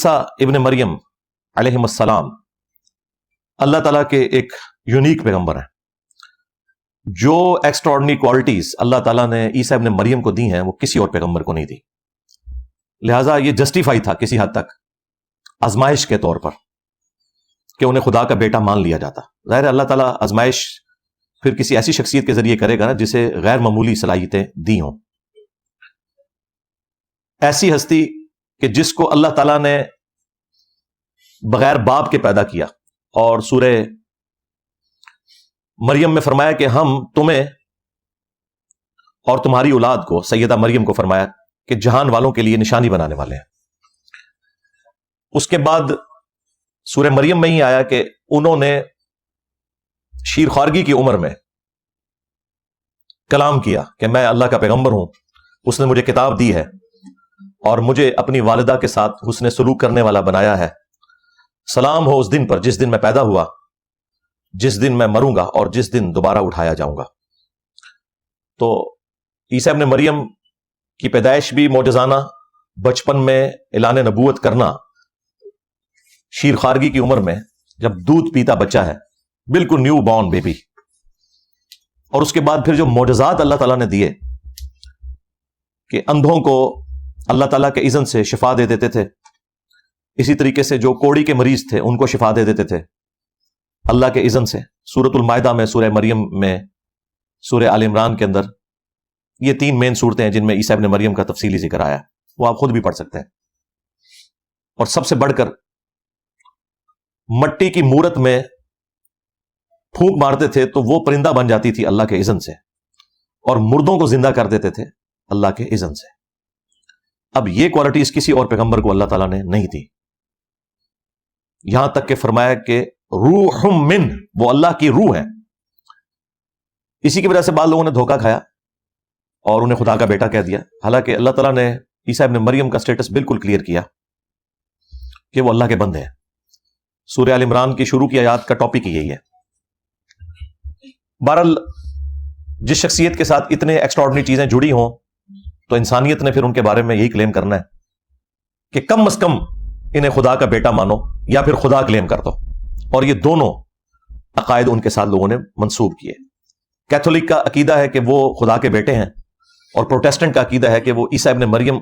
عیسیٰ ابن مریم علیہ السلام اللہ تعالیٰ کے ایک یونیک پیغمبر ہیں. جو ایکسٹراڈنری کوالٹیز اللہ تعالیٰ نے عیسیٰ ابن مریم کو دی ہیں وہ کسی اور پیغمبر کو نہیں دی. لہٰذا یہ جسٹیفائی تھا کسی حد تک آزمائش کے طور پر کہ انہیں خدا کا بیٹا مان لیا جاتا. ظاہر ہے اللہ تعالیٰ آزمائش پھر کسی ایسی شخصیت کے ذریعے کرے گا نا جسے غیر معمولی صلاحیتیں دی ہوں. ایسی ہستی کہ جس کو اللہ تعالیٰ نے بغیر باپ کے پیدا کیا، اور سورہ مریم میں فرمایا کہ ہم تمہیں اور تمہاری اولاد کو، سیدہ مریم کو فرمایا کہ جہان والوں کے لیے نشانی بنانے والے ہیں. اس کے بعد سورہ مریم میں ہی آیا کہ انہوں نے شیر خوارگی کی عمر میں کلام کیا کہ میں اللہ کا پیغمبر ہوں، اس نے مجھے کتاب دی ہے اور مجھے اپنی والدہ کے ساتھ حسن سلوک کرنے والا بنایا ہے. سلام ہو اس دن پر جس دن میں پیدا ہوا، جس دن میں مروں گا اور جس دن دوبارہ اٹھایا جاؤں گا. تو عیسیٰ ابن مریم کی پیدائش بھی معجزانہ، بچپن میں اعلان نبوت کرنا، شیر خوارگی کی عمر میں جب دودھ پیتا بچہ ہے، بالکل نیو بورن بیبی. اور اس کے بعد پھر جو معجزات اللہ تعالیٰ نے دیے کہ اندھوں کو اللہ تعالیٰ کے اذن سے شفا دے دیتے تھے، اسی طریقے سے جو کوڑی کے مریض تھے ان کو شفا دے دیتے تھے اللہ کے اذن سے. سورۃ المائدہ میں، سورہ مریم میں، سورہ آل عمران کے اندر یہ 3 مین صورتیں ہیں جن میں عیسیٰ ابن مریم کا تفصیلی ذکر آیا ہے، وہ آپ خود بھی پڑھ سکتے ہیں. اور سب سے بڑھ کر مٹی کی مورت میں پھونک مارتے تھے تو وہ پرندہ بن جاتی تھی اللہ کے اذن سے، اور مردوں کو زندہ کر دیتے تھے اللہ کے اذن سے. اب یہ کوالٹیز کسی اور پیغمبر کو اللہ تعالیٰ نے نہیں دی. یہاں تک کہ فرمایا کہ روح من، وہ اللہ کی روح ہے. اسی کی وجہ سے بعض لوگوں نے دھوکہ کھایا اور انہیں خدا کا بیٹا کہہ دیا، حالانکہ اللہ تعالیٰ نے عیسیٰ ابن مریم کا سٹیٹس بالکل کلیئر کیا کہ وہ اللہ کے بندے ہیں. سورہ آل عمران کی شروع کی آیات کا ٹاپک یہی ہے. بہرحال جس شخصیت کے ساتھ اتنے ایکسٹراڈنری چیزیں جڑی ہوں تو انسانیت نے پھر ان کے بارے میں یہی کلیم کرنا ہے کہ کم از کم انہیں خدا کا بیٹا مانو یا پھر خدا کلیم کر دو. اور یہ دونوں عقائد ان کے ساتھ لوگوں نے منسوب کیے. کیتھولک کا عقیدہ ہے کہ وہ خدا کے بیٹے ہیں، اور پروٹیسٹنٹ کا عقیدہ ہے کہ وہ عیسیٰ ابن مریم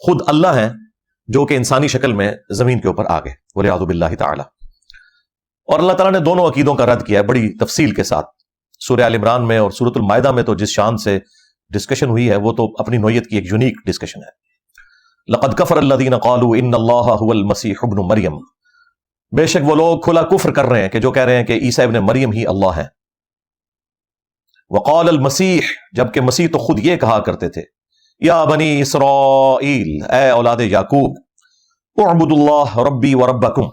خود اللہ ہیں جو کہ انسانی شکل میں زمین کے اوپر آ گئے، والعیاذ باللہ تعالی. اور اللہ تعالیٰ نے دونوں عقیدوں کا رد کیا ہے بڑی تفصیل کے ساتھ. سورہ آل عمران میں اور سورۃ المائدہ میں تو جس شان سے ڈسکشن ہوئی ہے وہ تو اپنی نوعیت کی ایک یونیک ڈسکشن ہے. لقد کفر الذین قالوا ان اللہ هو المسیح ابن مریم، بے شک وہ لوگ کھلا کفر کر رہے ہیں کہ جو کہہ رہے ہیں کہ عیسیٰ ابن مریم ہی اللہ ہے. وقال المسیح، جبکہ مسیح تو خود یہ کہا کرتے تھے، یا بنی اسرائیل، اے اولاد یعقوب، اعبدوا اللہ ربی و ربکم،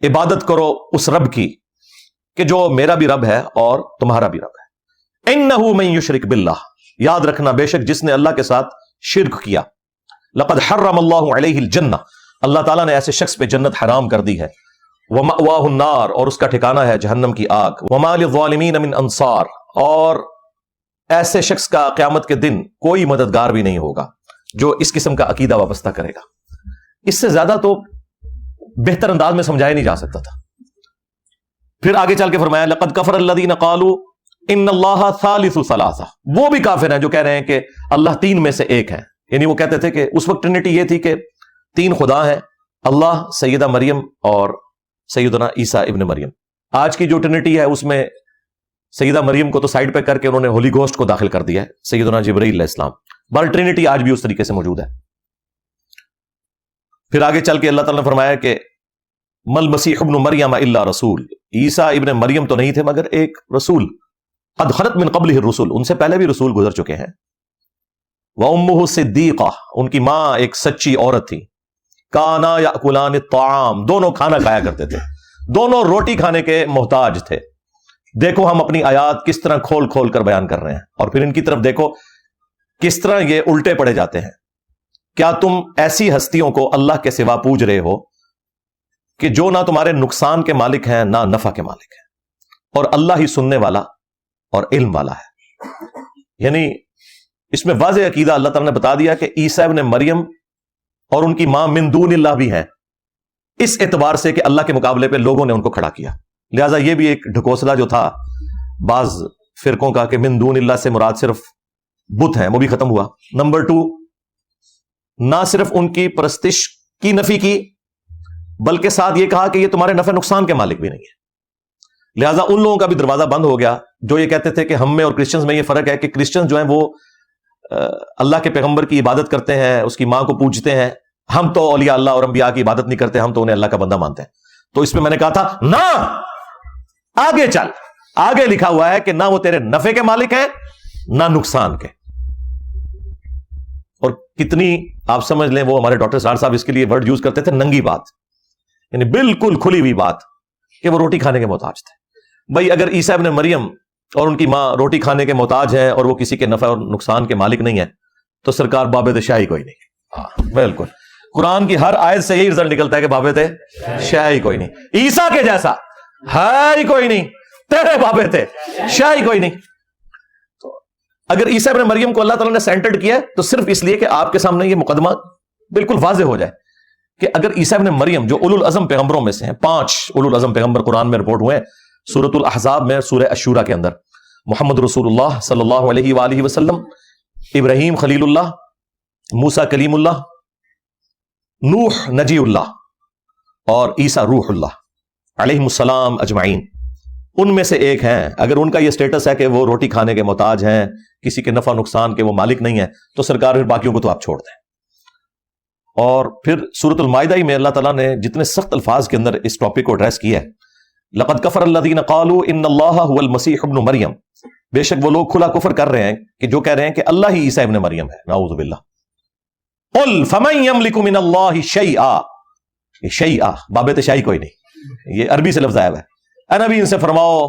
عبادت کرو اس رب کی کہ جو میرا بھی رب ہے اور تمہارا بھی رب ہے. انہ من یشرک باللہ، یاد رکھنا بے شک جس نے اللہ کے ساتھ شرک کیا، لقد حرم اللہ علیہ الجنہ، اللہ تعالیٰ نے ایسے شخص پہ جنت حرام کر دی ہے، ومأواہ النار، اور اس کا ٹھکانہ ہے جہنم کی آگ، وما للظالمین من انصار، اور ایسے شخص کا قیامت کے دن کوئی مددگار بھی نہیں ہوگا جو اس قسم کا عقیدہ وابستہ کرے گا. اس سے زیادہ تو بہتر انداز میں سمجھایا نہیں جا سکتا تھا. پھر آگے چل کے فرمایا لقد کفر الذین قالوا ان اللہ ثالث ثلاثہ، وہ بھی کافر ہیں جو کہہ رہے ہیں کہ اللہ 3 میں سے ایک ہے. یعنی وہ کہتے تھے کہ اس وقت ٹرینٹی یہ تھی کہ 3 خدا ہیں، اللہ، سیدہ مریم اور سیدنا عیسیٰ ابن مریم. آج کی جو ٹرینٹی ہے اس میں سیدہ مریم کو تو سائڈ پہ کر کے انہوں نے ہولی گوسٹ کو داخل کر دیا ہے، سیدنا جبرائیل علیہ السلام. بل ٹرینٹی آج بھی اس طریقے سے موجود ہے. پھر آگے چل کے اللہ تعالیٰ نے فرمایا کہ مل مسیح ابن مریم الا رسول، عیسیٰ ابن مریم تو نہیں تھے مگر ایک رسول، قد خلت من قبلہ الرسل، ان سے پہلے بھی رسول گزر چکے ہیں. وامہ صدیقہ، ان کی ماں ایک سچی عورت تھی. کانا یاکلان الطعام، دونوں کھانا کھایا کرتے تھے، دونوں روٹی کھانے کے محتاج تھے. دیکھو ہم اپنی آیات کس طرح کھول کھول کر بیان کر رہے ہیں، اور پھر ان کی طرف دیکھو کس طرح یہ الٹے پڑے جاتے ہیں. کیا تم ایسی ہستیوں کو اللہ کے سوا پوج رہے ہو کہ جو نہ تمہارے نقصان کے مالک ہیں نہ نفع کے مالک ہیں، اور اللہ ہی سننے والا اور علم والا ہے. یعنی اس میں واضح عقیدہ اللہ تعالیٰ نے بتا دیا کہ عیسیٰ ابن مریم اور ان کی ماں من دون اللہ بھی ہیں، اس اعتبار سے کہ اللہ کے مقابلے پہ لوگوں نے ان کو کھڑا کیا. لہٰذا یہ بھی ایک ڈھکوسلا جو تھا بعض فرقوں کا کہ من دون اللہ سے مراد صرف بت ہیں، وہ بھی ختم ہوا. نمبر 2، نہ صرف ان کی پرستش کی نفی کی بلکہ ساتھ یہ کہا کہ یہ تمہارے نفع نقصان کے مالک بھی نہیں ہے. لہٰذا ان لوگوں کا بھی دروازہ بند ہو گیا جو یہ کہتے تھے کہ ہم میں اور کرسچنز میں یہ فرق ہے کہ کرسچن جو ہیں وہ اللہ کے پیغمبر کی عبادت کرتے ہیں، اس کی ماں کو پوجتے ہیں. ہم تو اولیاء اللہ اور انبیاء کی عبادت نہیں کرتے، ہم تو انہیں اللہ کا بندہ مانتے ہیں. تو اس پہ میں نے کہا تھا نہ، آگے چل، آگے لکھا ہوا ہے کہ نہ وہ تیرے نفع کے مالک ہیں نہ نقصان کے. اور کتنی آپ سمجھ لیں، وہ ہمارے ڈاکٹر سار صاحب اس کے لیے ورڈ یوز کرتے تھے، ننگی بات، یعنی بالکل کھلی ہوئی بات کہ وہ روٹی کھانے کے محتاج تھے. بھائی اگر عیسیٰ ابن مریم اور ان کی ماں روٹی کھانے کے محتاج ہیں اور وہ کسی کے نفع اور نقصان کے مالک نہیں ہے تو سرکار بابت شاہی کوئی نہیں. بالکل قرآن کی ہر آیت سے یہی رزلٹ نکلتا ہے کہ بابت شاہی کوئی نہیں. عیسیٰ کے جیسا ہے ہی کوئی نہیں، تیرے بابت شاہی کوئی نہیں. تو اگر عیسیٰ ابن مریم کو اللہ تعالیٰ نے سینٹرڈ کیا تو صرف اس لیے کہ آپ کے سامنے یہ مقدمہ بالکل واضح ہو جائے کہ اگر عیسیٰ ابن مریم جو اولو العزم پیغمبروں میں سے ہیں، 5 اولو العزم پیغمبر قرآن میں رپورٹ ہوئے ہیں، سورۃ الاحزاب میں، سورہ الشورى کے اندر، محمد رسول اللہ صلی اللہ علیہ وآلہ وسلم، ابراہیم خلیل اللہ، موسیٰ کلیم اللہ، نوح نجی اللہ اور عیسیٰ روح اللہ علیہ السلام اجمعین، ان میں سے ایک ہیں. اگر ان کا یہ سٹیٹس ہے کہ وہ روٹی کھانے کے محتاج ہیں، کسی کے نفع نقصان کے وہ مالک نہیں ہیں، تو سرکار پھر باقیوں کو تو آپ چھوڑ دیں. اور پھر سورۃ المائدہ میں اللہ تعالیٰ نے جتنے سخت الفاظ کے اندر اس ٹاپک کو ایڈریس کیا ہے، لقد کفر الذین قالوا ان اللہ هو المسیح ابن مریم، بے شک وہ لوگ کھلا کفر کر رہے ہیں کہ جو کہہ رہے ہیں کہ اللہ ہی عیسیٰ ابن مریم ہے، نعوذ باللہ. قل فمن یملک من اللہ شیئا، یہ شیئا بابت شاہی کوئی نہیں، یہ عربی سے لفظ آیا ہے. اے نبی ان سے فرماؤ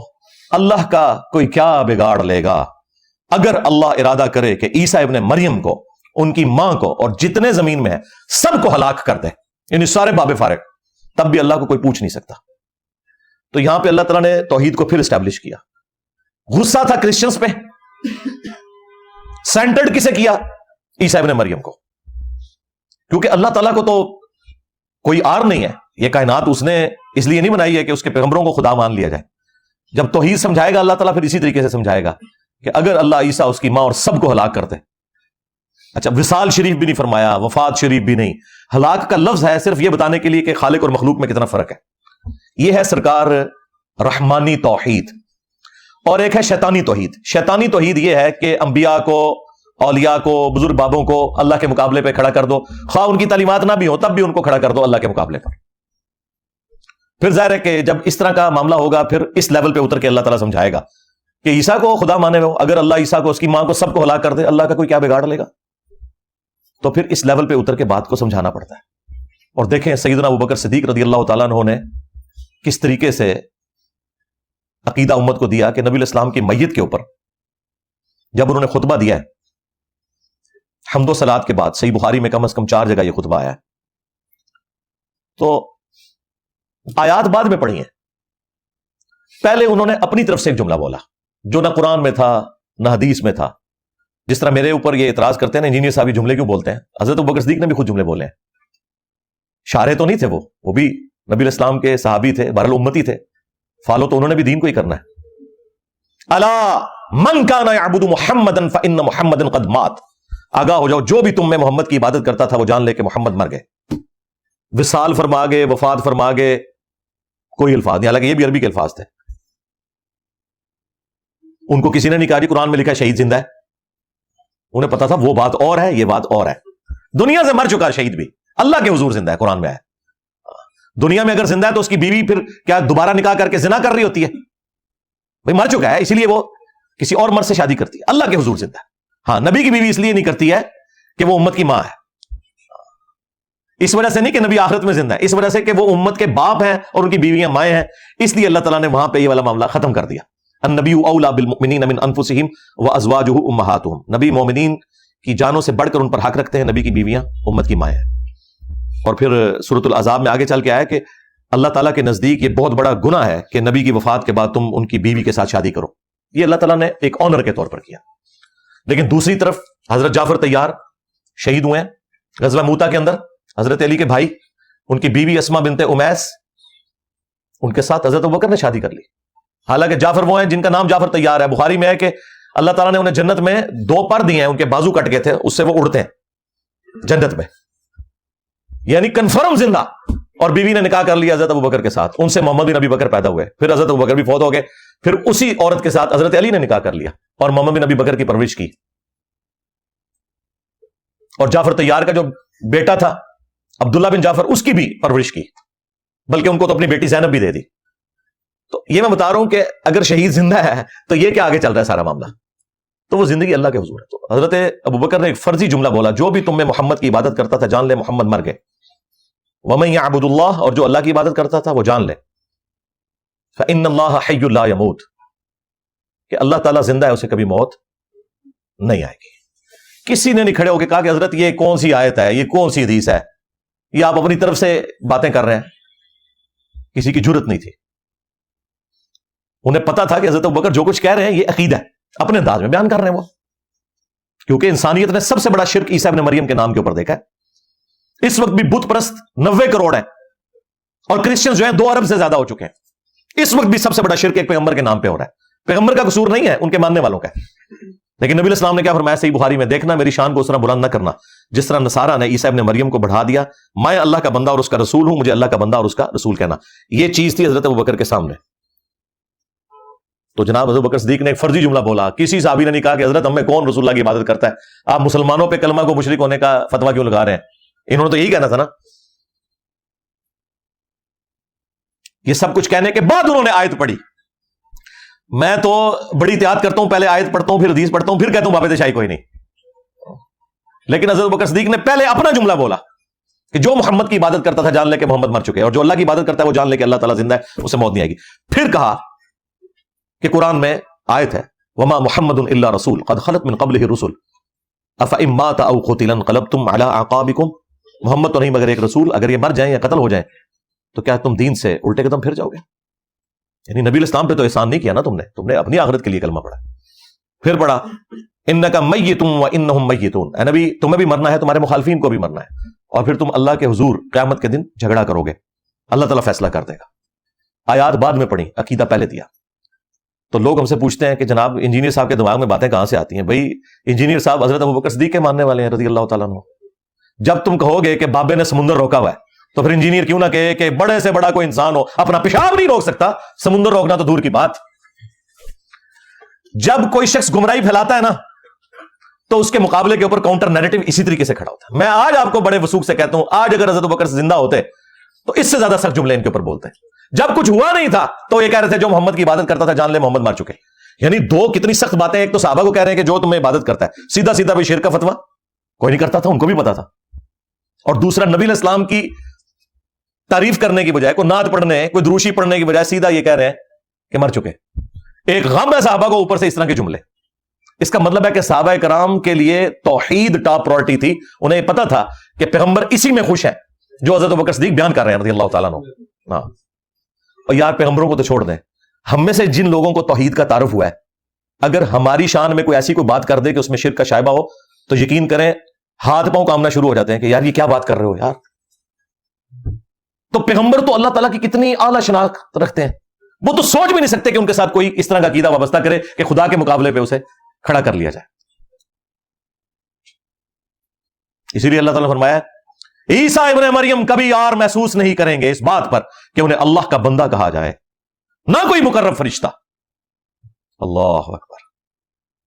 اللہ کا کوئی کیا بگاڑ لے گا اگر اللہ ارادہ کرے کہ عیسیٰ ابن مریم کو، ان کی ماں کو اور جتنے زمین میں ہیں سب کو ہلاک کر دے، یعنی سارے باب فارغ، تب بھی اللہ کو کوئی پوچھ نہیں سکتا. تو یہاں پہ اللہ تعالیٰ نے توحید کو پھر اسٹیبلش کیا. غصہ تھا کرسچنز پہ، سینٹرڈ کسے کیا؟ عیسیٰ ابن مریم کو، کیونکہ اللہ تعالیٰ کو تو کوئی آر نہیں ہے. یہ کائنات اس نے اس لیے نہیں بنائی ہے کہ اس کے پیغمبروں کو خدا مان لیا جائے. جب توحید سمجھائے گا اللہ تعالیٰ پھر اسی طریقے سے سمجھائے گا کہ اگر اللہ عیسیٰ، اس کی ماں اور سب کو ہلاک کرتے. اچھا، وصال شریف بھی نہیں فرمایا، وفات شریف بھی نہیں. ہلاک کا لفظ ہے صرف یہ بتانے کے لیے کہ خالق اور مخلوق میں کتنا فرق ہے. یہ ہے سرکار رحمانی توحید. اور ایک ہے شیطانی توحید. شیطانی توحید یہ ہے کہ انبیاء کو، اولیاء کو، بزرگ بابوں کو اللہ کے مقابلے پہ کھڑا کر دو، خواہ ان کی تعلیمات نہ بھی ہو تب بھی ان کو کھڑا کر دو اللہ کے مقابلے پر. پھر ظاہر ہے کہ جب اس طرح کا معاملہ ہوگا پھر اس لیول پہ اتر کے اللہ تعالیٰ سمجھائے گا کہ عیسیٰ کو خدا مانے ہو، اگر اللہ عیسیٰ کو، اس کی ماں کو سب کو ہلاک کر دے، اللہ کا کوئی کیا بگاڑ لے گا؟ تو پھر اس لیول پہ اتر کے بات کو سمجھانا پڑتا ہے. اور دیکھیں سیدنا ابوبکر صدیق رضی اللہ تعالیٰ عنہ نے کس طریقے سے عقیدہ امت کو دیا کہ نبی علیہ السلام کی میت کے اوپر جب انہوں نے خطبہ دیا ہے حمد و صلات کے بعد، صحیح بخاری میں کم از کم 4 جگہ یہ خطبہ آیا ہے، تو آیات بعد میں پڑھی ہیں. پہلے انہوں نے اپنی طرف سے ایک جملہ بولا جو نہ قرآن میں تھا نہ حدیث میں تھا. جس طرح میرے اوپر یہ اعتراض کرتے ہیں انجینئر صاحب جملے کیوں بولتے ہیں، حضرت ابوبکر صدیق نے بھی خود جملے بولے ہیں. شارح تو نہیں تھے، وہ بھی نبی علیہ السلام کے صحابی تھے، بہرحال امتی تھے، فالو تو انہوں نے بھی دین کو ہی کرنا ہے. الا من کان یعبد محمدا فان محمدا قد مات، آگاہ ہو جاؤ جو بھی تم میں محمد کی عبادت کرتا تھا وہ جان لے کہ محمد مر گئے. وصال فرما گئے، وفات فرما گئے، کوئی الفاظ نہیں، حالانکہ یہ بھی عربی کے الفاظ تھے. ان کو کسی نے نہیں کہا جی قرآن میں لکھا ہے شہید زندہ ہے، انہیں پتا تھا وہ بات اور ہے، یہ بات اور ہے. دنیا سے مر چکا ہے شہید بھی، اللہ کے حضور زندہ ہے، قرآن میں ہے. دنیا میں اگر زندہ ہے تو اس کی بیوی پھر کیا دوبارہ نکاح کر کے زنا کر رہی ہوتی ہے؟ بھائی مر چکا ہے، اسی لیے وہ کسی اور مرد سے شادی کرتی ہے. اللہ کے حضور زندہ ہے. ہاں، نبی کی بیوی اس لیے نہیں کرتی ہے کہ وہ امت کی ماں ہے، اس وجہ سے نہیں کہ نبی آخرت میں زندہ ہے، اس وجہ سے کہ وہ امت کے باپ ہیں اور ان کی بیویاں مائیں ہیں. اس لیے اللہ تعالیٰ نے وہاں پہ یہ والا معاملہ ختم کر دیا. النبی اولا بالمؤمنین من انفسہم وازواجہ امہاتہم، نبی مومنین کی جانوں سے بڑھ کر ان پر حق رکھتے ہیں، نبی کی بیویاں امت کی مائیں ہیں. اور پھر سورۃ الاحزاب میں آگے چل کے آیا کہ اللہ تعالیٰ کے نزدیک یہ بہت بڑا گناہ ہے کہ نبی کی وفات کے بعد تم ان کی بیوی کے ساتھ شادی کرو. یہ اللہ تعالیٰ نے ایک آنر کے طور پر کیا. لیکن دوسری طرف حضرت جعفر طیار شہید ہوئے ہیں غزوہ موتا کے اندر، حضرت علی کے بھائی، ان کی بیوی اسما بنت امیس، ان کے ساتھ حضرت ابوبکر نے شادی کر لی. حالانکہ جعفر وہ ہیں جن کا نام جعفر طیار ہے. بخاری میں ہے کہ اللہ تعالیٰ نے انہیں جنت میں 2 پر دیے ہیں، ان کے بازو کٹ گئے تھے، اس سے وہ اڑتے ہیں جنت میں، یعنی کنفرم زندہ. اور بیوی نے نکاح کر لیا حضرت ابوبکر کے ساتھ، ان سے محمد بن ابی بکر پیدا ہوئے. پھر حضرت ابوبکر بھی فوت ہو گئے، پھر اسی عورت کے ساتھ حضرت علی نے نکاح کر لیا اور محمد بن ابی بکر کی پرورش کی. اور جعفر طیار کا جو بیٹا تھا عبداللہ بن جعفر، اس کی بھی پرورش کی، بلکہ ان کو تو اپنی بیٹی زینب بھی دے دی. تو یہ میں بتا رہا ہوں کہ اگر شہید زندہ ہے تو یہ کیا آگے چل رہا ہے سارا معاملہ، تو وہ زندگی اللہ کے حضور ہے. تو حضرت ابوبکر نے ایک فرضی جملہ بولا، جو بھی تم میں محمد کی عبادت کرتا تھا جان لے محمد مر گئے. وَمَن يَعْبُدُ اللَّهَ، اور جو اللہ کی عبادت کرتا تھا وہ جان لے فَإِنَّ اللَّهَ حَيٌّ لَا يَمُوتُ، کہ اللہ تعالیٰ زندہ ہے، اسے کبھی موت نہیں آئے گی. کسی نے نہیں کھڑے ہو کے کہا کہ حضرت یہ کون سی آیت ہے، یہ کون سی حدیث ہے، یہ آپ اپنی طرف سے باتیں کر رہے ہیں. کسی کی جرت نہیں تھی. انہیں پتا تھا کہ حضرت ابوبکر جو کچھ کہہ رہے ہیں یہ عقیدہ ہے، اپنے انداز میں بیان کر رہے ہیں وہ، کیونکہ انسانیت نے سب سے بڑا شرک عیسیٰ ابن مریم کے نام کے اوپر دیکھا ہے. اس وقت بھی بت پرست 90 کروڑ ہیں، اور کرسچنز جو ہیں 2 ارب سے زیادہ ہو چکے ہیں. اس وقت بھی سب سے بڑا شرک ایک پیغمبر کے نام پہ ہو رہا ہے. پیغمبر کا قصور نہیں ہے، ان کے ماننے والوں کا ہے. لیکن نبی علیہ السلام نے کیا فرمایا صحیح بخاری میں، دیکھنا میری شان کو اس طرح بلند نہ کرنا جس طرح نصارہ نے عیسیٰ ابن مریم کو بڑھا دیا. میں اللہ کا بندہ اور اس کا رسول ہوں، مجھے اللہ کا بندہ اور اس کا رسول کہنا. یہ چیز تھی حضرت ابوبکر کے سامنے. تو جناب حضرت ابوبکر صدیق نے ایک فرضی جملہ بولا. کسی صحابی نے نہیں کہا کہ حضرت ہمیں کون رسول اللہ کی عبادت کرتا ہے، آپ مسلمانوں پہ کلمہ کو مشرک ہونے کا فتویٰ کیوں لگا رہے ہیں. انہوں نے تو یہی کہنا تھا نا. یہ سب کچھ کہنے کے بعد انہوں نے آیت پڑھی. میں تو بڑی احتیاط کرتا ہوں، پہلے آیت پڑھتا ہوں، پھر حدیث پڑھتا ہوں، پھر کہتا ہوں بابے شاہی کوئی نہیں. لیکن حضرت ابوبکر صدیق نے پہلے اپنا جملہ بولا کہ جو محمد کی عبادت کرتا تھا جان لے کہ محمد مر چکے، اور جو اللہ کی عبادت کرتا ہے وہ جان لے کہ اللہ تعالیٰ زندہ ہے، اسے موت نہیں آئے گی. پھر کہا کہ قرآن میں آیت ہے وما محمد الا رسول قد خلت من قبلہ الرسل افئن مات او قتل انقلبتم علی اعقابکم. محمد تو نہیں مگر ایک رسول، اگر یہ مر جائیں یا قتل ہو جائیں تو کیا تم دین سے الٹے قدم پھر جاؤ گے. یعنی نبی الاسلام پہ تو احسان نہیں کیا نا تم نے اپنی آخرت کے لیے کلمہ پڑھا. پھر پڑھا انک میت وانہم میتون، اے نبی تمہیں بھی مرنا ہے، تمہارے مخالفین کو بھی مرنا ہے، اور پھر تم اللہ کے حضور قیامت کے دن جھگڑا کرو گے، اللہ تعالیٰ فیصلہ کر دے گا. آیات بعد میں پڑھی، عقیدہ پہلے دیا. تو لوگ ہم سے پوچھتے ہیں کہ جناب انجینئر صاحب کے دماغ میں باتیں کہاں سے آتی ہیں. بھائی انجینئر صاحب حضرت ابوبکر صدیق کے ماننے والے ہیں رضی اللہ تعالیٰ عنہ. جب تم کہو گے کہ بابے نے سمندر روکا ہوا ہے تو پھر انجینئر کیوں نہ کہے کہ بڑے سے بڑا کوئی انسان ہو اپنا پیشاب نہیں روک سکتا، سمندر روکنا تو دور کی بات. جب کوئی شخص گمراہی پھیلاتا ہے نا تو اس کے مقابلے کے اوپر کاؤنٹر نیریٹو اسی طریقے سے کھڑا ہوتا ہے. میں آج آپ کو بڑے وثوق سے کہتا ہوں، آج اگر حضرت ابوبکر زندہ ہوتے تو اس سے زیادہ سخت جملے ان کے اوپر بولتے ہیں. جب کچھ ہوا نہیں تھا تو یہ کہہ رہے تھے جو محمد کی عبادت کرتا تھا جان لے محمد مر چکے. یعنی 2 کتنی سخت باتیں. ایک تو صحابہ کو کہہ رہے ہیں کہ جو تمہیں عبادت کرتا ہے، سیدھا سیدھا بھی شرک کا فتویٰ کوئی نہیں کرتا تھا، ان کو بھی پتا تھا. اور دوسرا نبی علیہ السلام کی تعریف کرنے کی بجائے، کوئی نعت پڑھنے، کوئی دروشی پڑھنے کی بجائے سیدھا یہ کہہ رہے ہیں کہ مر چکے. ایک غم ہے صحابہ کو اوپر سے اس طرح کے جملے. اس کا مطلب ہے کہ صحابہ کرام کے لیے توحید ٹاپ پرائرٹی تھی. انہیں پتا تھا کہ پیغمبر اسی میں خوش ہے جو حضرت ابوبکر صدیق بیان کر رہے ہیں رضی اللہ تعالیٰ عنہ. ہاں، اور یار پیغمبروں کو تو چھوڑ دیں، ہم میں سے جن لوگوں کو توحید کا تعارف ہوا ہے، اگر ہماری شان میں کوئی ایسی کوئی بات کر دے کہ اس میں شرک کا شائبہ ہو تو یقین کریں ہاتھ پاؤں کامنا شروع ہو جاتے ہیں کہ یار یہ کیا بات کر رہے ہو یار. تو پیغمبر تو اللہ تعالیٰ کی کتنی اعلیٰ شناخت رکھتے ہیں، وہ تو سوچ بھی نہیں سکتے کہ ان کے ساتھ کوئی اس طرح کا عقیدہ وابستہ کرے کہ خدا کے مقابلے پہ اسے کھڑا کر لیا جائے. اسی لیے اللہ تعالیٰ نے فرمایا عیسیٰ ابن مریم کبھی آر محسوس نہیں کریں گے اس بات پر کہ انہیں اللہ کا بندہ کہا جائے، نہ کوئی مقرب فرشتہ. اللہ اکبر.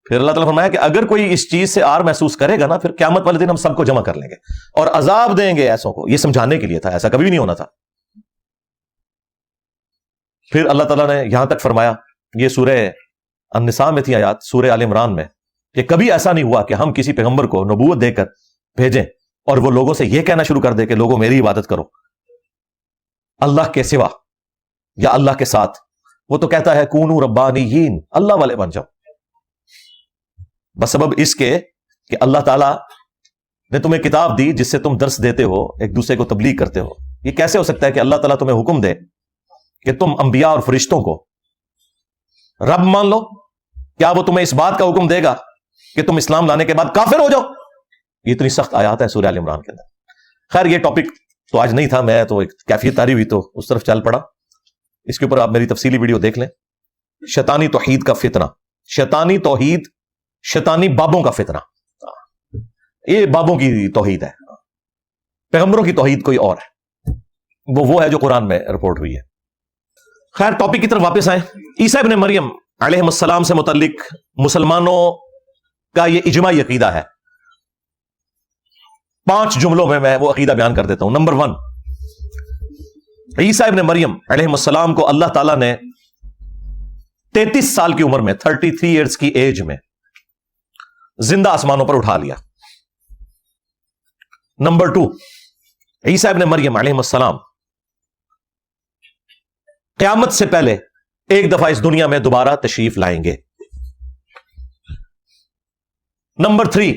پھر اللہ تعالیٰ نے فرمایا کہ اگر کوئی اس چیز سے آر محسوس کرے گا نا، پھر قیامت والے دن ہم سب کو جمع کر لیں گے اور عذاب دیں گے ایسوں کو. یہ سمجھانے کے لیے تھا، ایسا کبھی بھی نہیں ہونا تھا. پھر اللہ تعالیٰ نے یہاں تک فرمایا، یہ سورہ النساء میں تھی آیات، سورہ آل عمران میں، کہ کبھی ایسا نہیں ہوا کہ ہم کسی پیغمبر کو نبوت دے کر بھیجیں اور وہ لوگوں سے یہ کہنا شروع کر دے کہ لوگوں میری عبادت کرو اللہ کے سوا یا اللہ کے ساتھ. وہ تو کہتا ہے کونوا ربانیین، اللہ والے بن جاؤ، بس سبب اس کے کہ اللہ تعالیٰ نے تمہیں کتاب دی جس سے تم درس دیتے ہو، ایک دوسرے کو تبلیغ کرتے ہو. یہ کیسے ہو سکتا ہے کہ اللہ تعالیٰ تمہیں حکم دے کہ تم انبیاء اور فرشتوں کو رب مان لو؟ کیا وہ تمہیں اس بات کا حکم دے گا کہ تم اسلام لانے کے بعد کافر ہو جاؤ؟ یہ اتنی سخت آیات ہے سورہ آل عمران کے اندر. خیر یہ ٹاپک تو آج نہیں تھا، میں تو ایک کیفیت تاری ہوئی تو اس طرف چل پڑا. اس کے اوپر آپ میری تفصیلی ویڈیو دیکھ لیں. شیطانی توحید کا فتنہ، شیطانی توحید، شیطانی بابوں کا فتنہ. یہ بابوں کی توحید ہے، پیغمبروں کی توحید کوئی اور ہے، وہ ہے جو قرآن میں رپورٹ ہوئی ہے. خیر ٹاپک کی طرف واپس آئیں. عیسیٰ ابن مریم علیہ السلام سے متعلق مسلمانوں کا یہ اجماعی عقیدہ ہے. 5 جملوں میں وہ عقیدہ بیان کر دیتا ہوں. نمبر 1، عیسیٰ ابن مریم علیہ السلام کو اللہ تعالیٰ نے 33 سال کی عمر میں، 33 ایئرز کی ایج میں زندہ آسمانوں پر اٹھا لیا. نمبر 2، عیسیٰ ابن مریم علیہ السلام قیامت سے پہلے ایک دفعہ اس دنیا میں دوبارہ تشریف لائیں گے. نمبر 3،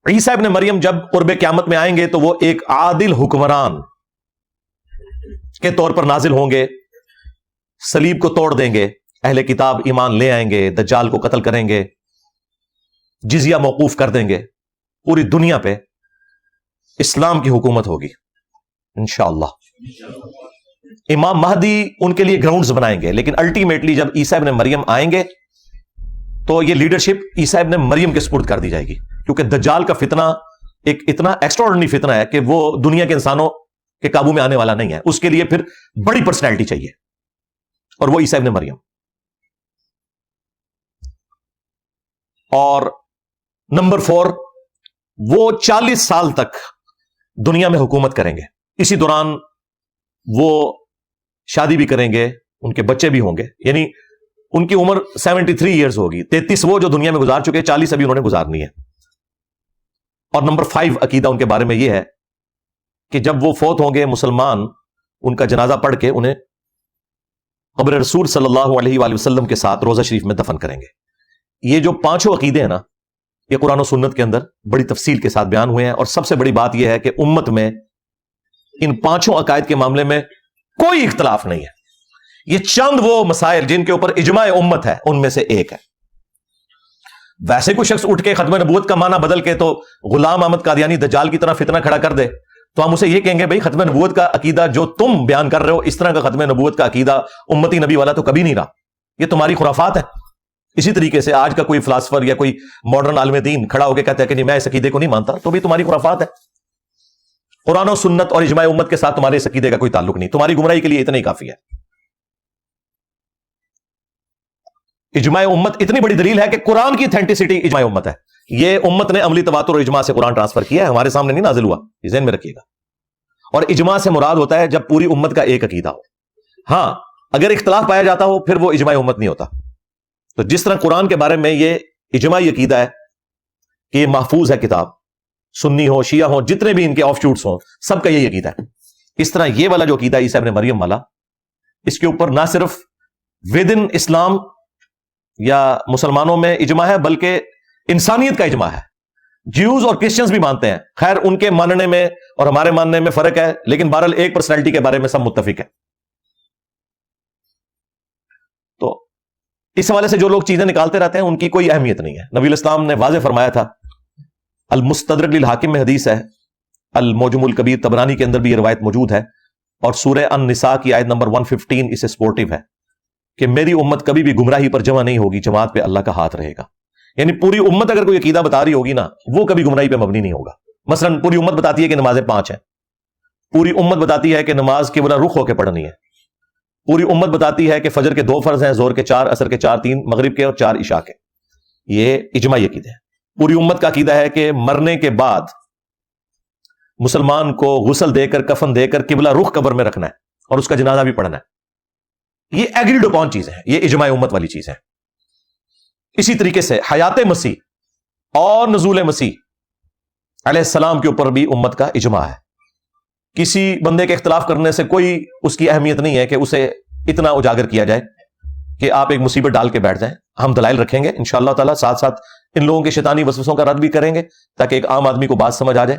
عیسیٰ ابن مریم جب قرب قیامت میں آئیں گے تو وہ ایک عادل حکمران کے طور پر نازل ہوں گے، صلیب کو توڑ دیں گے، اہل کتاب ایمان لے آئیں گے، دجال کو قتل کریں گے، جزیہ موقوف کر دیں گے، پوری دنیا پہ اسلام کی حکومت ہوگی انشاءاللہ. امام مہدی ان کے لیے گراؤنڈز بنائیں گے، لیکن الٹیمیٹلی جب عیسیٰ ابن مریم آئیں گے تو یہ لیڈرشپ عیسیٰ ابن مریم کے سپرد کر دی جائے گی، کیونکہ دجال کا فتنہ ایک اتنا ایکسٹراڈنری فتنہ ہے کہ وہ دنیا کے انسانوں کے قابو میں آنے والا نہیں ہے. اس کے لیے پھر بڑی پرسنالٹی چاہیے، اور وہ عیسیٰ ابن مریم. اور نمبر 4، وہ 40 سال تک دنیا میں حکومت کریں گے. اسی دوران وہ شادی بھی کریں گے، ان کے بچے بھی ہوں گے، یعنی ان کی عمر 73 ایئرز ہوگی. 33 وہ جو دنیا میں گزار چکے، 40 ابھی انہوں نے گزارنی ہے. اور نمبر 5 عقیدہ ان کے بارے میں یہ ہے کہ جب وہ فوت ہوں گے، مسلمان ان کا جنازہ پڑھ کے انہیں قبر رسول صلی اللہ علیہ وآلہ وسلم کے ساتھ روضہ شریف میں دفن کریں گے. یہ جو 5 عقیدے ہیں نا، یہ قرآن و سنت کے اندر بڑی تفصیل کے ساتھ بیان ہوئے ہیں. اور سب سے بڑی بات یہ ہے کہ امت میں ان 5 عقائد کے معاملے میں کوئی اختلاف نہیں ہے. یہ چند وہ مسائل جن کے اوپر اجماع امت ہے ان میں سے ایک ہے. ویسے کوئی شخص اٹھ کے ختم نبوت کا معنی بدل کے تو غلام احمد قادیانی دجال کی طرح فتنہ کھڑا کر دے تو ہم اسے یہ کہیں گے بھائی ختم نبوت کا عقیدہ جو تم بیان کر رہے ہو، اس طرح کا ختم نبوت کا عقیدہ امتی نبی والا تو کبھی نہیں رہا، یہ تمہاری خرافات ہے. اسی طریقے سے آج کا کوئی فلاسفر یا کوئی ماڈرن عالم دین کھڑا ہو کے کہتا ہے کہ نہیں میں اس عقیدے کو نہیں مانتا، تو بھی تمہاری خرافات ہے. قرآن و سنت اور اجماع امت کے ساتھ تمہارے اس عقیدے کا کوئی تعلق نہیں. تمہاری گمراہی کے لیے اتنا ہی کافی ہے. اجماع امت اتنی بڑی دلیل ہے کہ قرآن کی اتھینٹسٹی اجماع امت ہے. یہ امت نے عملی تواتر اور اجماع سے قرآن ٹرانسفر کیا ہے، ہمارے سامنے نہیں نازل ہوا، یہ ذہن میں رکھیے گا. اور اجماع سے مراد ہوتا ہے جب پوری امت کا ایک عقیدہ ہو. ہاں اگر اختلاف پایا جاتا ہو پھر وہ اجماع امت نہیں ہوتا. تو جس طرح قرآن کے بارے میں یہ اجماعی عقیدہ ہے کہ یہ محفوظ ہے کتاب، سنی ہو شیعہ ہو جتنے بھی ان کے آف شوٹس ہوں سب کا یہی عقیدہ ہے. اس طرح یہ والا جو عقیدہ عیسیٰ ابن مریم والا، اس کے اوپر نہ صرف ود ان اسلام یا مسلمانوں میں اجماع ہے بلکہ انسانیت کا اجماع ہے. جیوز اور کرسچنز بھی مانتے ہیں، خیر ان کے ماننے میں اور ہمارے ماننے میں فرق ہے، لیکن بہرحال ایک پرسنالٹی کے بارے میں سب متفق ہے. تو اس حوالے سے جو لوگ چیزیں نکالتے رہتے ہیں ان کی کوئی اہمیت نہیں ہے. نبی الاسلام نے واضح فرمایا تھا، المستدرک للحاکم میں حدیث ہے، الموجم الکبیر طبرانی کے اندر بھی یہ روایت موجود ہے، اور سورہ النساء کی آیت نمبر 115 اسے سپورٹیو ہے کہ میری امت کبھی بھی گمراہی پر جمع نہیں ہوگی، جماعت پہ اللہ کا ہاتھ رہے گا. یعنی پوری امت اگر کوئی عقیدہ بتا رہی ہوگی نا، وہ کبھی گمراہی پہ مبنی نہیں ہوگا. مثلا پوری امت بتاتی ہے کہ نمازیں 5 ہیں، پوری امت بتاتی ہے کہ نماز قبلہ رخ ہو کے پڑھنی ہے، پوری امت بتاتی ہے کہ فجر کے 2 فرض ہیں، ظہر کے 4، عصر کے 4، 3 مغرب کے اور 4 عشاء کے. یہ اجماعی عقیدہ ہے. پوری امت کا عقیدہ ہے کہ مرنے کے بعد مسلمان کو غسل دے کر کفن دے کر قبلہ رخ قبر میں رکھنا ہے اور اس کا جنازہ بھی پڑھنا ہے. یہ ایگریڈ اپون چیز ہے، یہ اجماع امت والی چیز ہے. اسی طریقے سے حیات مسیح اور نزول مسیح علیہ السلام کے اوپر بھی امت کا اجماع ہے. کسی بندے کے اختلاف کرنے سے کوئی اس کی اہمیت نہیں ہے کہ اسے اتنا اجاگر کیا جائے کہ آپ ایک مصیبت ڈال کے بیٹھ جائیں. ہم دلائل رکھیں گے انشاءاللہ تعالی، ساتھ ساتھ ان لوگوں کے شیطانی وسوسوں کا رد بھی کریں گے تاکہ ایک عام آدمی کو بات سمجھ آ جائے.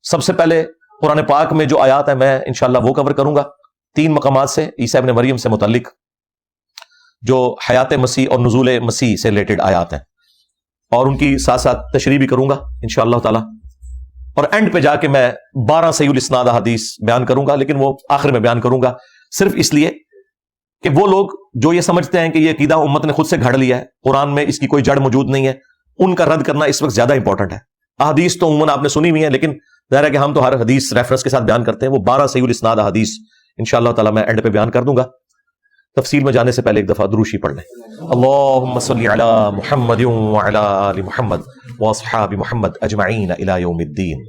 سب سے پہلے قرآن پاک میں جو آیات ہیں میں انشاءاللہ وہ کور کروں گا 3 مقامات سے عیسیٰ ابن مریم سے متعلق جو حیات مسیح اور نزول مسیح سے ریلیٹڈ آیات ہیں، اور ان کی ساتھ ساتھ تشریح بھی کروں گا انشاءاللہ تعالی. اور اینڈ پہ جا کے میں 12 صحیح الاسناد احادیث بیان کروں گا، لیکن وہ آخر میں بیان کروں گا، صرف اس لیے کہ وہ لوگ جو یہ سمجھتے ہیں کہ یہ عقیدہ امت نے خود سے گھڑ لیا ہے، قرآن میں اس کی کوئی جڑ موجود نہیں ہے، ان کا رد کرنا اس وقت زیادہ امپورٹنٹ ہے۔ احادیث تو عموماً آپ نے سنی ہوئی ہیں، لیکن ظاہر ہے کہ ہم تو ہر حدیث ریفرنس کے ساتھ بیان کرتے ہیں۔ وہ 12 صحیح الاسناد احادیث انشاءاللہ تعالی میں اینڈ پہ بیان کر دوں گا۔ تفصیل میں جانے سے پہلے ایک دفعہ درود شریف پڑھ لیں۔ اللہم صلی علی محمد وعلی آل محمد واصحاب محمد اجمعین الی یوم الدین۔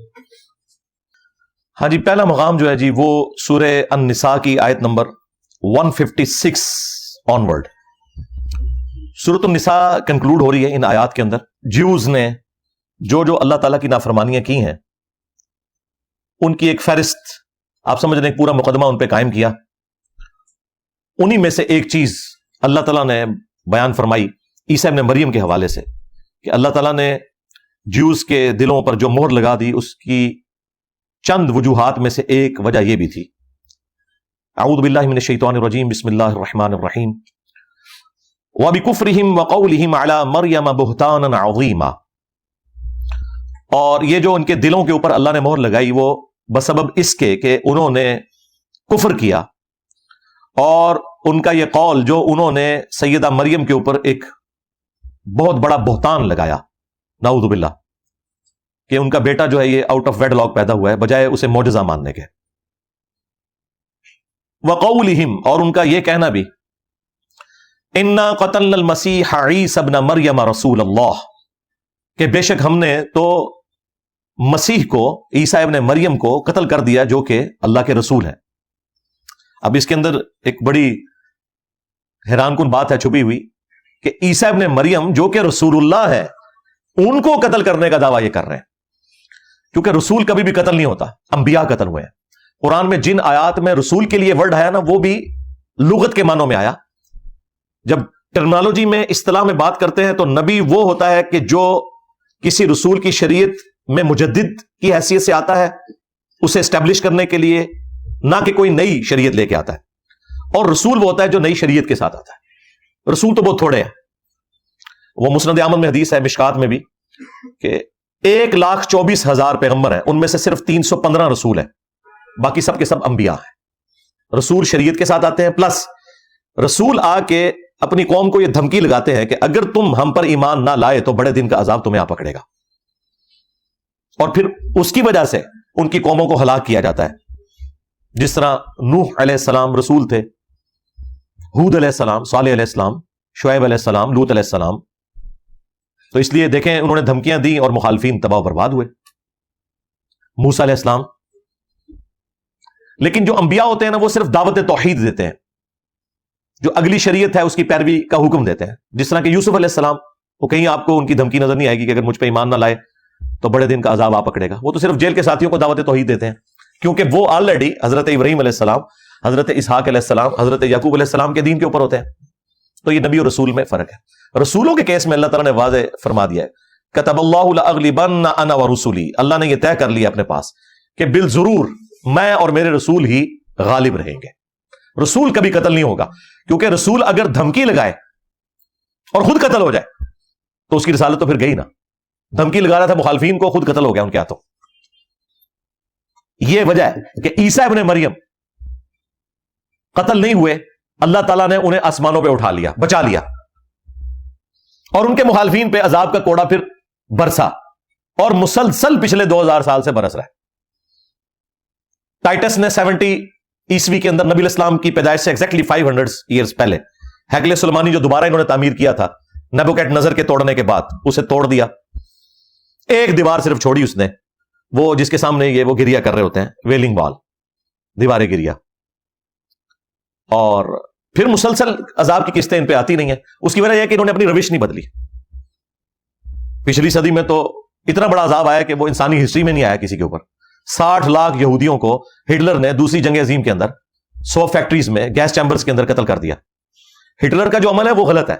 ہاں جی، پہلا مقام جو ہے جی وہ سورہ النساء کی آیت نمبر 156 آنورڈ۔ سورۃ النساء کنکلوڈ ہو رہی ہے ان آیات کے اندر۔ جیوز نے جو اللہ تعالیٰ کی نافرمانیاں کی ہیں ان کی ایک فہرست آپ سمجھ رہے ہیں، پورا مقدمہ ان پہ قائم کیا۔ انہی میں سے ایک چیز اللہ تعالیٰ نے بیان فرمائی عیسیٰ ابن مریم کے حوالے سے کہ اللہ تعالیٰ نے جیوز کے دلوں پر جو مہر لگا دی، اس کی چند وجوہات میں سے ایک وجہ یہ بھی تھی۔ اعوذ باللہ من الشیطان الرجیم، بسم اللہ الرحمن الرحیم۔ وَبِكُفْرِهِمْ وَقَوْلِهِمْ عَلَى مَرْيَمَ بُهْتَانًا عَظِيمًا، اور یہ جو ان کے دلوں کے اوپر اللہ نے مہر لگائی وہ بسبب اس کے کہ انہوں نے کفر کیا، اور ان کا یہ قول جو انہوں نے سیدہ مریم کے اوپر ایک بہت بڑا بہتان لگایا، نعوذ باللہ، کہ ان کا بیٹا جو ہے یہ آؤٹ آف ویڈ لاک پیدا ہوا ہے بجائے اسے معجزہ ماننے کے۔ وَقَوْلِهِمْ، اور ان کا یہ کہنا بھی، اِنَّا قَتَلْنَا الْمَسِيحَ عِيسَى ابْنَ مَرْيَمَ رَسُولَ اللَّهِ، کہ بے شک ہم نے تو مسیح کو، عیسیٰ ابن مریم کو قتل کر دیا جو کہ اللہ کے رسول ہیں۔ اب اس کے اندر ایک بڑی حیران کن بات ہے چھپی ہوئی کہ عیسیٰ ابن مریم جو کہ رسول اللہ ہے ان کو قتل کرنے کا دعویٰ یہ کر رہے ہیں، کیونکہ رسول کبھی بھی قتل نہیں ہوتا، انبیاء قتل ہوئے ہیں۔ قرآن میں جن آیات میں رسول کے لیے ورڈ آیا نا وہ بھی لغت کے معنوں میں آیا۔ جب ٹرمنالوجی میں اصطلاح میں بات کرتے ہیں تو نبی وہ ہوتا ہے کہ جو کسی رسول کی شریعت میں مجدد کی حیثیت سے آتا ہے، اسے اسٹیبلش کرنے کے لیے، نہ کہ کوئی نئی شریعت لے کے آتا ہے۔ اور رسول وہ ہوتا ہے جو نئی شریعت کے ساتھ آتا ہے۔ رسول تو بہت تھوڑے ہیں۔ وہ مسند احمد میں حدیث ہے، مشکات میں بھی، کہ 1,24,000 پیغمبر ہیں، ان میں سے صرف 315 رسول ہیں، باقی سب کے سب انبیاء ہیں۔ رسول شریعت کے ساتھ آتے ہیں، پلس رسول آ کے اپنی قوم کو یہ دھمکی لگاتے ہیں کہ اگر تم ہم پر ایمان نہ لائے تو بڑے دن کا عذاب تمہیں آ پکڑے گا، اور پھر اس کی وجہ سے ان کی قوموں کو ہلاک کیا جاتا ہے۔ جس طرح نوح علیہ السلام رسول تھے، ہود علیہ السلام، صالح علیہ السلام، شعیب علیہ السلام، لوط علیہ السلام، تو اس لیے دیکھیں انہوں نے دھمکیاں دی اور مخالفین تباہ و برباد ہوئے۔ موسیٰ علیہ السلام، لیکن جو انبیاء ہوتے ہیں نا وہ صرف دعوت توحید دیتے ہیں، جو اگلی شریعت ہے اس کی پیروی کا حکم دیتے ہیں۔ جس طرح کہ یوسف علیہ السلام، وہ کہیں آپ کو ان کی دھمکی نظر نہیں آئے گی کہ اگر مجھ پہ ایمان نہ لائے تو بڑے دن کا عذاب آ پکڑے گا۔ وہ تو صرف جیل کے ساتھیوں کو دعوت توحید دیتے ہیں، کیونکہ وہ آلریڈی حضرت ابراہیم علیہ السلام، حضرت اسحاق علیہ السلام، حضرت یعقوب علیہ السلام کے دین کے اوپر ہوتے ہیں۔ تو یہ نبی اور رسول میں فرق ہے۔ رسولوں کے کیس میں اللہ تعالیٰ نے واضح فرما دیا ہے، کتب اللہ لأغلبن انا ورسلی، اللہ نے یہ طے کر لیا اپنے پاس کہ بالضرور میں اور میرے رسول ہی غالب رہیں گے۔ رسول کبھی قتل نہیں ہوگا، کیونکہ رسول اگر دھمکی لگائے اور خود قتل ہو جائے تو اس کی رسالت تو پھر گئی نا۔ دھمکی لگا رہا تھا مخالفین کو، خود قتل ہو گیا ان کے ہاتھوں۔ یہ وجہ ہے کہ عیسیٰ ابن مریم قتل نہیں ہوئے، اللہ تعالیٰ نے انہیں آسمانوں پہ اٹھا لیا، بچا لیا، اور ان کے مخالفین پہ عذاب کا کوڑا پھر برسا، اور مسلسل پچھلے 2000 سال سے برس رہا ہے۔ ٹائٹس نے 70 عیسوی کے اندر نبی الاسلام کی پیدائش سے ایگزیکٹلی 500 ایئرز پہلے ہیکل سلیمانی جو دوبارہ انہوں نے تعمیر کیا تھا نیبوکیڈ نظر کے توڑنے کے بعد، اسے توڑ دیا۔ ایک دیوار صرف چھوڑی اس نے، وہ جس کے سامنے یہ وہ گریا کر رہے ہوتے ہیں، ویلنگ وال، دیوار گریا، اور پھر مسلسل عذاب کی قسطیں ان پہ آتی نہیں ہیں۔ اس کی وجہ یہ کہ انہوں نے اپنی روش نہیں بدلی۔ پچھلی صدی میں تو اتنا بڑا عذاب آیا کہ وہ انسانی ہسٹری میں نہیں آیا کسی کے اوپر۔ 60 لاکھ یہودیوں کو ہٹلر نے دوسری جنگ عظیم کے اندر 100 فیکٹریز میں گیس چیمبرز کے اندر قتل کر دیا۔ ہٹلر کا جو عمل ہے وہ غلط ہے،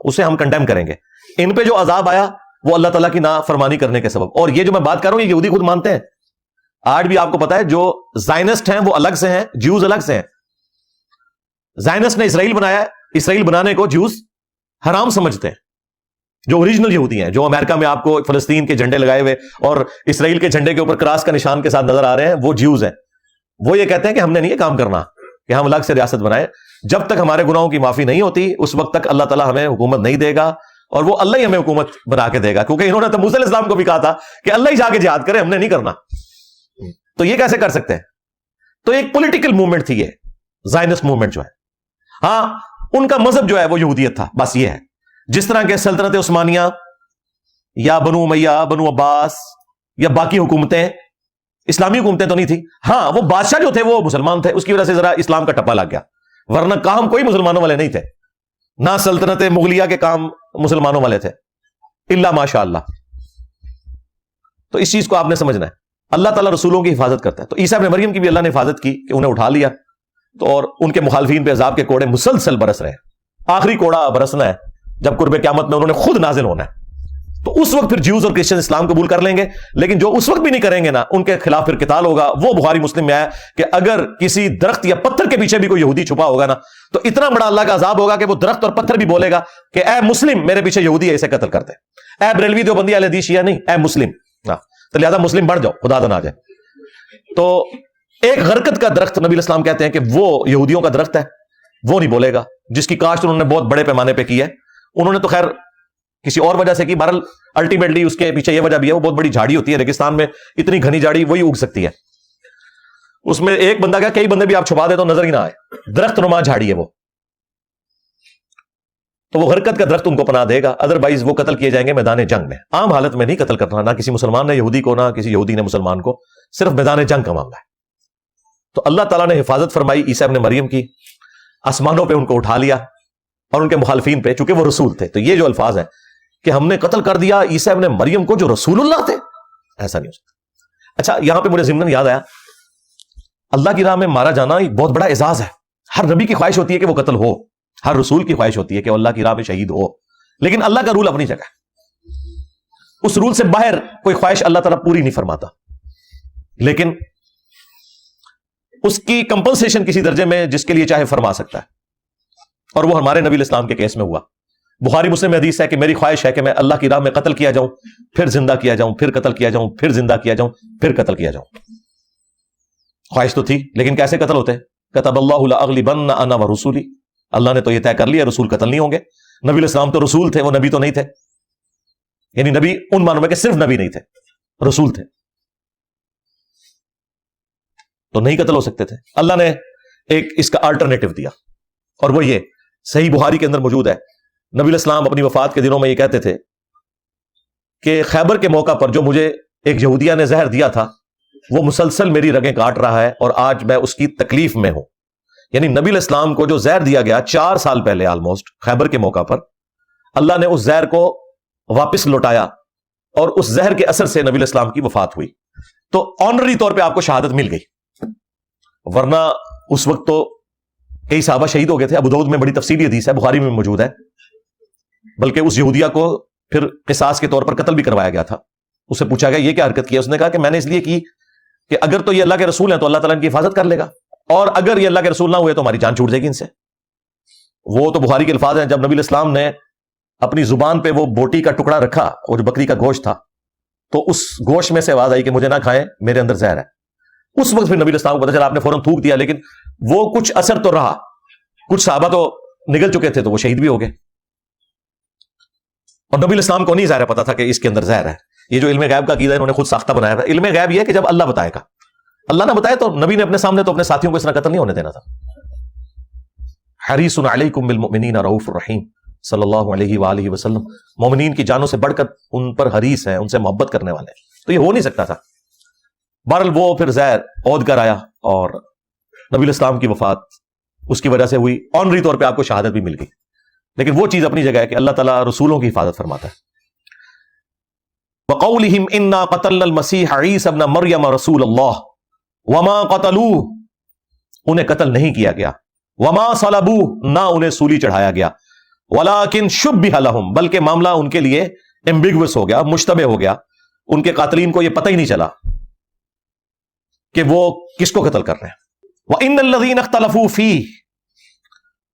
اسے ہم کنڈیم کریں گے۔ ان پہ جو عذاب آیا وہ اللہ تعالیٰ کی نافرمانی کرنے کے سبب۔ اور یہ جو میں بات کر رہا ہوں یہ یہودی خود مانتے ہیں، آج بھی آپ کو پتا ہے جو زائنسٹ ہیں وہ الگ سے ہیں، جیوز الگ سے ہیں۔ زائنسٹ نے اسرائیل بنایا ہے، اسرائیل بنانے کو جیوز حرام سمجھتے ہیں، جو اوریجنل یہودی ہیں، جو امریکہ میں آپ کو فلسطین کے جھنڈے لگائے ہوئے اور اسرائیل کے جھنڈے کے اوپر کراس کا نشان کے ساتھ نظر آ رہے ہیں، وہ جیوز ہیں. وہ یہ کہتے ہیں کہ ہم نے نہیں یہ کام کرنا کہ ہم الگ سے ریاست بنائیں. جب تک ہمارے گناہوں کی معافی نہیں ہوتی اس وقت تک اللہ تعالیٰ ہمیں حکومت نہیں دے گا، اور وہ اللہ ہی ہمیں حکومت بنا کے دے گا، کیونکہ انہوں نے تو موسیٰ علیہ السلام کو بھی کہا تھا کہ اللہ ہی جا کے جہاد کرے، ہم نے نہیں کرنا. تو یہ کیسے کر سکتے ہیں؟ تو ایک پولیٹیکل موومنٹ تھی یہ زائنسٹ موومنٹ جو ہے. ہاں ان کا مذہب جو ہے وہ یہودیت تھا، بس یہ ہے. جس طرح کے سلطنت عثمانیہ یا بنو امیہ، بنو عباس یا باقی حکومتیں، اسلامی حکومتیں تو نہیں تھی. ہاں وہ بادشاہ جو تھے وہ مسلمان تھے، اس کی وجہ سے ذرا اسلام کا ٹپا لگ گیا، ورنہ کام کوئی مسلمانوں والے نہیں تھے. نہ سلطنت مغلیہ کے کام مسلمانوں والے تھے الا ماشاء اللہ. تو اس چیز کو آپ نے سمجھنا ہے. اللہ تعالیٰ رسولوں کی حفاظت کرتا ہے. تو عیسیٰ ابن مریم کی بھی اللہ نے حفاظت کی کہ انہیں اٹھا لیا، تو اور ان کے مخالفین پہ عذاب کے کوڑے مسلسل برس رہے ہیں. آخری کوڑا برسنا ہے جب قرب قیامت میں انہوں نے خود نازل ہونا ہے. تو اس وقت پھر جیوز اور کرسچن اسلام قبول کر لیں گے، لیکن جو اس وقت بھی نہیں کریں گے نا، ان کے خلاف پھر قتال ہوگا. وہ بخاری مسلم میں آیا کہ اگر کسی درخت یا پتھر کے پیچھے بھی کوئی یہودی چھپا ہوگا نا، تو اتنا بڑا اللہ کا عذاب ہوگا کہ وہ درخت اور پتھر بھی بولے گا کہ اے مسلم میرے پیچھے یہودی ہے، اسے قتل کرتے. اے بریلوی دیوبندی اہل حدیث شیعہ نہیں، اے مسلم. تو لہذا مسلم بڑھ جاؤ، خدا نہ جائے. تو ایک غرقت کا درخت نبی الاسلام کہتے ہیں کہ وہ یہودیوں کا درخت ہے، وہ نہیں بولے گا، جس کی کاشت انہوں نے بہت بڑے پیمانے پہ کی ہے. انہوں نے تو خیر کسی اور وجہ سے کی، بہرحال الٹیمیٹلی اس کے پیچھے یہ وجہ بھی ہے، وہ بہت بڑی جھاڑی ہوتی ہے ریگستان میں، اتنی گھنی جھاڑی وہی اگ سکتی ہے. اس میں ایک بندہ کیا، کئی بندے بھی آپ چھپا دے تو نظر ہی نہ آئے. درخت نما جھاڑی ہے وہ. تو وہ غرقت کا درخت ان کو پناہ دے گا، ادروائز وہ قتل کیے جائیں گے میدان جنگ میں. عام حالت میں نہیں قتل کرنا، نہ کسی مسلمان نے یہودی کو، نہ کسی یہودی نے مسلمان کو، صرف میدان جنگ کا معاملہ ہے. تو اللہ تعالیٰ نے حفاظت فرمائی عیسیٰ ابن مریم کی، آسمانوں پہ ان کو اٹھا لیا، اور ان کے مخالفین پہ، چونکہ وہ رسول تھے. تو یہ جو الفاظ ہیں کہ ہم نے قتل کر دیا عیسیٰ ابن مریم کو جو رسول اللہ تھے، ایسا نہیں ہو سکتا. اچھا یہاں پہ مجھے ضمن یاد آیا، اللہ کی راہ میں مارا جانا ایک بہت بڑا اعزاز ہے. ہر نبی کی خواہش ہوتی ہے کہ وہ قتل ہو، ہر رسول کی خواہش ہوتی ہے کہ اللہ کی راہ میں شہید ہو. لیکن اللہ کا رول اپنی جگہ، اس رول سے باہر کوئی خواہش اللہ تعالیٰ پوری نہیں فرماتا. لیکن اس کی کمپنسیشن کسی درجے میں جس کے لیے چاہے فرما سکتا ہے، اور وہ ہمارے نبی الاسلام کے کیس میں ہوا. بخاری مسلم میں حدیث ہے کہ میری خواہش ہے کہ میں اللہ کی راہ میں قتل کیا جاؤں، پھر زندہ کیا جاؤں، پھر قتل کیا جاؤں، پھر زندہ کیا جاؤں، پھر قتل کیا جاؤں. خواہش تو تھی، لیکن کیسے قتل ہوتے؟ کتب اللہ لاغلبن انا ورسولی، اللہ نے تو یہ طے کر لیا رسول قتل نہیں ہوں گے. نبی الاسلام تو رسول تھے، وہ نبی تو نہیں تھے. یعنی نبی ان معنوں میں کہ صرف نبی نہیں تھے، رسول تھے، تو نہیں قتل ہو سکتے تھے. اللہ نے ایک اس کا الٹرنیٹو دیا، اور وہ یہ صحیح بخاری کے اندر موجود ہے. نبی الاسلام اپنی وفات کے دنوں میں یہ کہتے تھے کہ خیبر کے موقع پر جو مجھے ایک یہودیہ نے زہر دیا تھا، وہ مسلسل میری رگیں کاٹ رہا ہے، اور آج میں اس کی تکلیف میں ہوں. یعنی نبی الاسلام کو جو زہر دیا گیا 4 سال پہلے آلموسٹ خیبر کے موقع پر، اللہ نے اس زہر کو واپس لوٹایا، اور اس زہر کے اثر سے نبی الاسلام کی وفات ہوئی. تو آنرری طور پہ آپ کو شہادت مل گئی، ورنہ اس وقت تو کئی صحابہ شہید ہو گئے تھے. ابو داؤد میں بڑی تفصیلی حدیث ہے، بخاری میں موجود ہے. بلکہ اس یہودیہ کو پھر قصاص کے طور پر قتل بھی کروایا گیا تھا. اسے پوچھا گیا یہ کیا حرکت کی؟ اس نے کہا کہ میں نے اس لیے کی کہ اگر تو یہ اللہ کے رسول ہیں تو اللہ تعالیٰ ان کی حفاظت کر لے گا، اور اگر یہ اللہ کے رسول نہ ہوئے تو ہماری جان چھوٹ جائے گی ان سے. وہ تو بخاری کے الفاظ ہیں، جب نبی الاسلام نے اپنی زبان پہ وہ بوٹی کا ٹکڑا رکھا اور جو بکری کا گوشت تھا، تو اس گوشت میں سے آواز آئی کہ مجھے نہ کھائیں، میرے اندر زہر ہے. اس وقت پھر نبی الاسلام کو پتا چلا، آپ نے فوراً تھوک دیا، لیکن وہ کچھ اثر تو رہا. کچھ صحابہ تو نگل چکے تھے تو وہ شہید بھی ہو گئے، اور نبی الاسلام کو نہیں ظاہر پتا تھا کہ اس کے اندر زہر ہے. یہ جو علم غیب کا عقیدہ انہوں نے خود ساختہ بنایا تھا. علم غیب یہ ہے کہ جب اللہ بتائے گا، اللہ نہ بتائے تو نبی نے اپنے سامنے تو اپنے ساتھیوں کو اس طرح قتل نہیں ہونے دینا تھا. حریص علیکم بالمؤمنین رؤوف الرحیم صلی اللہ علیہ وآلہ وسلم، مومنین کی جانوں سے بڑھ کر ان پر حریص ہیں، ان سے محبت کرنے والے ہیں. تو یہ ہو نہیں سکتا تھا. بہرحال وہ پھر زہر عود کر آیا، اور نبی الاسلام کی وفات اس کی وجہ سے ہوئی. آنری طور پہ آپ کو شہادت بھی مل گئی. لیکن وہ چیز اپنی جگہ ہے کہ اللہ تعالیٰ رسولوں کی حفاظت فرماتا ہے. وَقَوْلِهِمْ إِنَّا قَتَلْنَا الْمَسِيحَ عِيسَى ابْنَ مَرْيَمَ رَسُولَ اللَّهِ وَمَا قَتَلُوهُ، انہیں قتل نہیں کیا گیا. وَمَا صَلَبُوهُ، نہ انہیں سولی چڑھایا گیا. وَلَكِنْ شُبِّهَ لَهُمْ، بلکہ معاملہ ان کے لیے ایمبیگوس ہو گیا، مشتبہ ہو گیا. ان کے قاتلین کو یہ پتہ ہی نہیں چلا کہ وہ کس کو قتل کر رہے ہیں. وَإِنَّ الَّذِينَ اخْتَلَفُوا فِيهِ،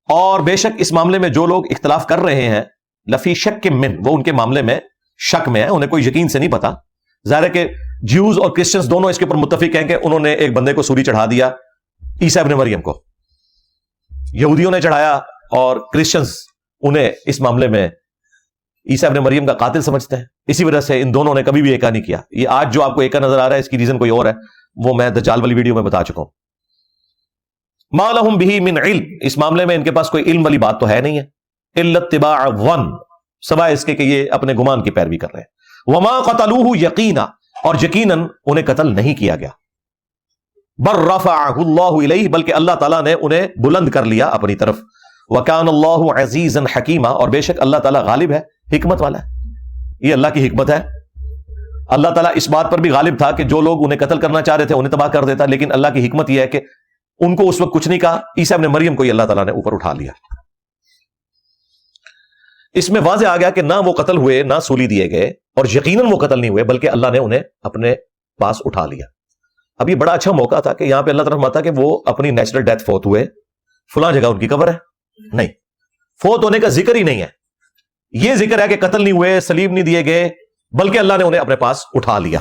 اور بے شک اس معاملے میں جو لوگ اختلاف کر رہے ہیں، لفی شک من، وہ ان کے معاملے میں شک میں ہے، انہیں کوئی یقین سے نہیں پتا. ظاہر ہے کہ جیوز اور کرسچنز دونوں اس کے اوپر متفق ہیں کہ انہوں نے ایک بندے کو سولی چڑھا دیا، عیسیٰ ابن مریم کو. یہودیوں نے چڑھایا اور کرسچنز انہیں اس معاملے میں عیسیٰ ابن مریم کا قاتل سمجھتے ہیں. اسی وجہ سے ان دونوں نے کبھی بھی ایکا نہیں کیا. یہ آج جو آپ کو ایکا نظر آ رہا ہے اس کی ریزن کوئی اور ہے، وہ میں دجال والی ویڈیو میں بتا چکا ہوں. ما لہم بہ من علم، اس معاملے میں ان کے پاس کوئی علم والی بات تو ہے نہیں ہے، الا اتباع الظن، سوائے اس کے کہ یہ اپنے گمان کی پیروی کر رہے ہیں. وما قتلوہ یقینا، اور یقیناً انہیں قتل نہیں کیا گیا. بل رفعہ اللہ الیہ، بلکہ اللہ تعالیٰ نے انہیں بلند کر لیا اپنی طرف. وکان اللہ عزیزا حکیما، اور بے شک اللہ تعالیٰ غالب ہے، حکمت والا ہے. یہ اللہ کی حکمت ہے. اللہ تعالیٰ اس بات پر بھی غالب تھا کہ جو لوگ انہیں قتل کرنا چاہ رہے تھے انہیں تباہ کر دیتا، لیکن اللہ کی حکمت یہ ہے کہ ان کو اس وقت کچھ نہیں کہا. عیسیٰ ابن مریم کو ہی اللہ تعالیٰ نے اوپر اٹھا لیا. اس میں واضح آ گیا کہ نہ وہ قتل ہوئے نہ سولی دیے گئے، اور یقیناً وہ قتل نہیں ہوئے، بلکہ اللہ نے انہیں اپنے پاس اٹھا لیا. اب یہ بڑا اچھا موقع تھا کہ یہاں پہ اللہ تعالیٰ فرماتا کہ وہ اپنی نیچرل ڈیتھ فوت ہوئے، فلاں جگہ ان کی قبر ہے. نہیں، فوت ہونے کا ذکر ہی نہیں ہے. یہ ذکر ہے کہ قتل نہیں ہوئے، سلیب نہیں دیے گئے، بلکہ اللہ نے انہیں اپنے پاس اٹھا لیا.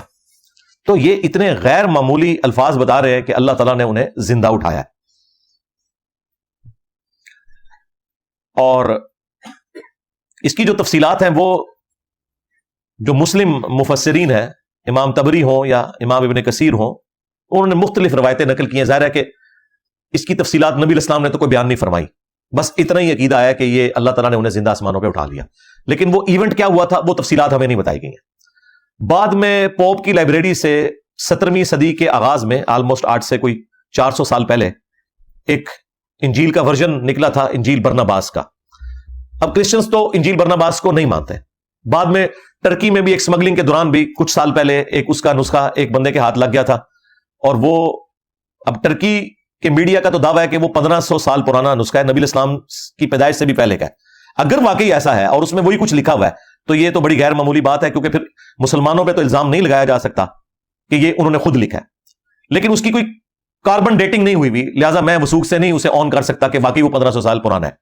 تو یہ اتنے غیر معمولی الفاظ بتا رہے ہیں کہ اللہ تعالیٰ نے انہیں زندہ اٹھایا. اور اس کی جو تفصیلات ہیں وہ جو مسلم مفسرین ہیں، امام طبری ہوں یا امام ابن کثیر ہوں، انہوں نے مختلف روایتیں نقل کی ہیں. ظاہر ہے کہ اس کی تفصیلات نبی علیہ السلام نے تو کوئی بیان نہیں فرمائی، بس اتنا ہی عقیدہ ہے کہ یہ اللہ تعالیٰ نے انہیں زندہ آسمانوں پہ اٹھا لیا. لیکن وہ ایونٹ کیا ہوا تھا وہ تفصیلات ہمیں نہیں بتائی گئی ہیں. بعد میں پوپ کی لائبریری سے 17ویں صدی کے آغاز میں، آلموسٹ آج سے کوئی 400 سال پہلے، ایک انجیل کا ورژن نکلا تھا، انجیل برناباس کا. اب کرسچنز تو انجیل برناباس کو نہیں مانتے. بعد میں ٹرکی میں بھی ایک سمگلنگ کے دوران بھی کچھ سال پہلے ایک اس کا نسخہ ایک بندے کے ہاتھ لگ گیا تھا، اور وہ اب ٹرکی کے میڈیا کا تو دعویٰ ہے کہ وہ 1500 سال پرانا نسخہ ہے، نبی علیہ السلام کی پیدائش سے بھی پہلے کا ہے. اگر واقعی ایسا ہے اور اس میں وہی کچھ لکھا ہوا ہے تو یہ تو بڑی غیر معمولی بات ہے، کیونکہ پھر مسلمانوں پہ تو الزام نہیں لگایا جا سکتا کہ یہ انہوں نے خود لکھا ہے. لیکن اس کی کوئی کاربن ڈیٹنگ نہیں ہوئی بھی، لہٰذا میں وثوق سے نہیں اسے آن کر سکتا کہ واقعی وہ 1500 سال پرانا ہے.